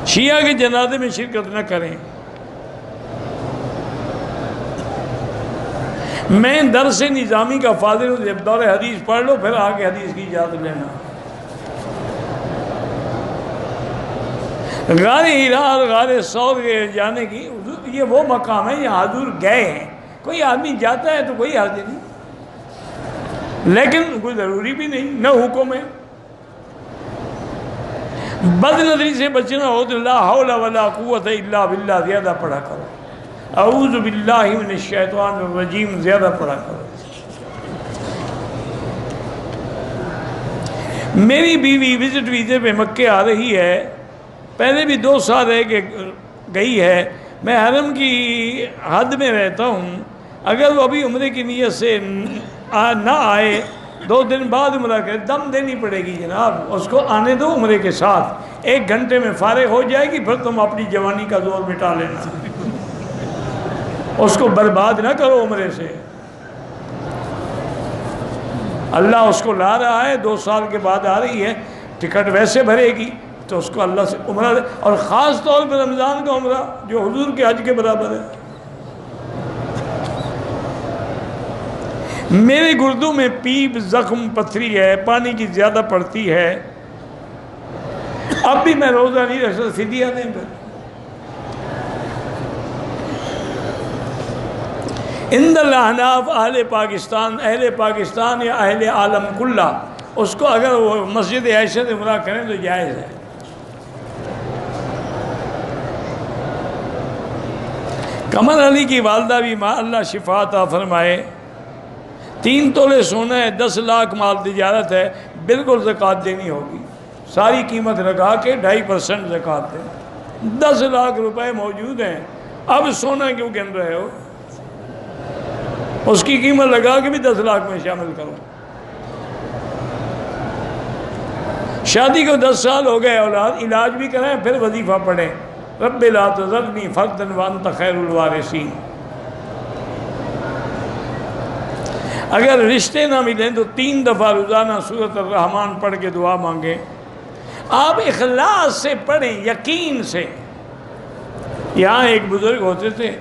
شیعہ کے جنازے میں شرکت نہ کریں۔ میں درس نظامی کا فاضل ہوں، جب دور حدیث پڑھ لو پھر آگے حدیث کی اجازت لینا۔ غار ہیرا اور غار ثور کے جانے کی یہ وہ مقام ہے جہاں حضور گئے ہیں۔ کوئی آدمی جاتا ہے تو کوئی حرج نہیں، لیکن کوئی ضروری بھی نہیں، نہ حکم ہے۔ بد نظری سے بچنا ہو تو لا حول ولا قوت الا باللہ زیادہ پڑھا کرو، اعوذ باللہ من الشیطان الرجیم زیادہ پڑھا کرو۔ میری بیوی وزٹ ویزے پہ مکے آ رہی ہے، پہلے بھی 2 سال رہ کے گئی ہے۔ میں حرم کی حد میں رہتا ہوں، اگر وہ ابھی عمرے کی نیت سے نہ آئے 2 دن بعد عمرہ کرے، دم دینی پڑے گی جناب، اس کو آنے دو عمرے کے ساتھ، 1 گھنٹے میں فارغ ہو جائے گی، پھر تم اپنی جوانی کا زور مٹا لینا، اس کو برباد نہ کرو عمرے سے۔ اللہ اس کو لا رہا ہے، 2 سال کے بعد آ رہی ہے، ٹکٹ ویسے بھرے گی تو اس کو اللہ سے عمرہ دے، اور خاص طور پر رمضان کا عمرہ جو حضور کے حج کے برابر ہے۔ میرے گردوں میں پیپ، زخم، پتھری ہے، پانی کی زیادہ پڑتی ہے، اب بھی میں روزہ نہیں رکھ سکتا، فدیہ دیں پھر۔ عند الاحناف اہل پاکستان یا اہل عالم کلہ، اس کو اگر وہ مسجد عائشہ سے عمرہ کریں تو جائز ہے۔ قمر علی کی والدہ بھی ماں اللہ شفا عطا فرمائے، 3 تولے سونا ہے، 10 لاکھ مال تجارت ہے، بالکل زکوٰۃ دینی ہوگی، ساری قیمت لگا کے 2.5% زکوٰۃ دیں۔ 10 لاکھ روپے موجود ہیں، اب سونا کیوں گن رہے ہو؟ اس کی قیمت لگا کے بھی 10 لاکھ میں شامل کرو۔ شادی کو 10 سال ہو گئے، اولاد علاج بھی کرائیں، پھر وظیفہ پڑھیں، رب لا تذرنی فردا وانت خیر الوارثین۔ اگر رشتے نہ ملیں تو 3 دفعہ روزانہ سورۃ الرحمن پڑھ کے دعا مانگیں۔ آپ اخلاص سے پڑھیں، یقین سے۔ یہاں ایک بزرگ ہوتے تھے،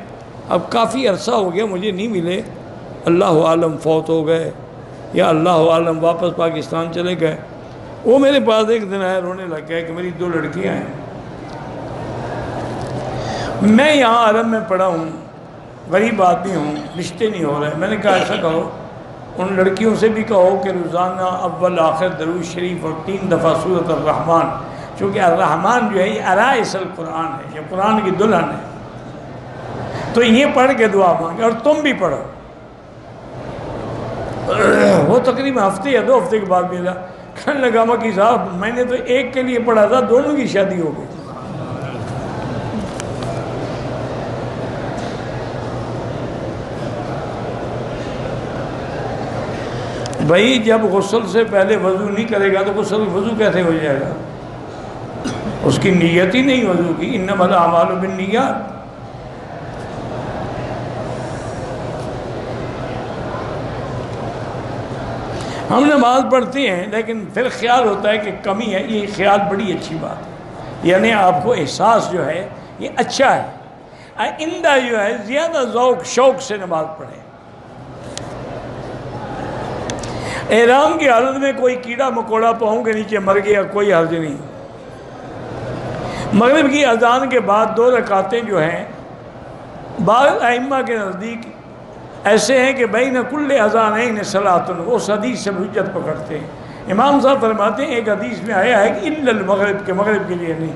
اب کافی عرصہ ہو گیا مجھے نہیں ملے، اللہ عالم فوت ہو گئے یا اللہ عالم واپس پاکستان چلے گئے۔ وہ میرے پاس ایک دن آئے، رونے لگ گئے کہ میری 2 لڑکیاں ہیں، میں یہاں حرم میں پڑھا ہوں، غریب آدمی ہوں، رشتے نہیں ہو رہے۔ میں نے کہا ایسا کرو، ان لڑکیوں سے بھی کہو کہ روزانہ اول آخر درود شریف اور 3 دفعہ سورۃ الرحمن، چونکہ الرحمن جو ہے یہ عرائس القرآن ہے، یہ قرآن کی دلہن ہے، تو یہ پڑھ کے دعا مانگے، اور تم بھی پڑھو۔ وہ تقریباً ہفتے یا 2 ہفتے کے بعد ملا، کہنے لگا مکی صاحب میں نے تو ایک کے لیے پڑھا تھا، دونوں کی شادی ہو گئی۔ بھائی جب غسل سے پہلے وضو نہیں کرے گا تو وضو کیسے ہو جائے گا؟ اس کی نیت ہی نہیں وضو کی، انما الاعمال بالنیات۔ ہم نماز پڑھتے ہیں لیکن پھر خیال ہوتا ہے کہ کمی ہے، یہ خیال بڑی اچھی بات ہے، یعنی آپ کو احساس جو ہے یہ اچھا ہے، آئندہ جو ہے زیادہ ذوق شوق سے نماز پڑھیں۔ احرام کی حالت میں کوئی کیڑا مکوڑا پاؤں کے نیچے مر گیا، کوئی حرج نہیں۔ مغرب کی اذان کے بعد 2 رکعتیں جو ہیں، بعض ائمہ کے نزدیک ایسے ہیں کہ بین کل اذانین صلاۃ، وہ اس حدیث سے حجت پکڑتے ہیں۔ امام صاحب فرماتے ہیں ایک حدیث میں آیا ہے کہ الا المغرب، کے مغرب کے لیے نہیں۔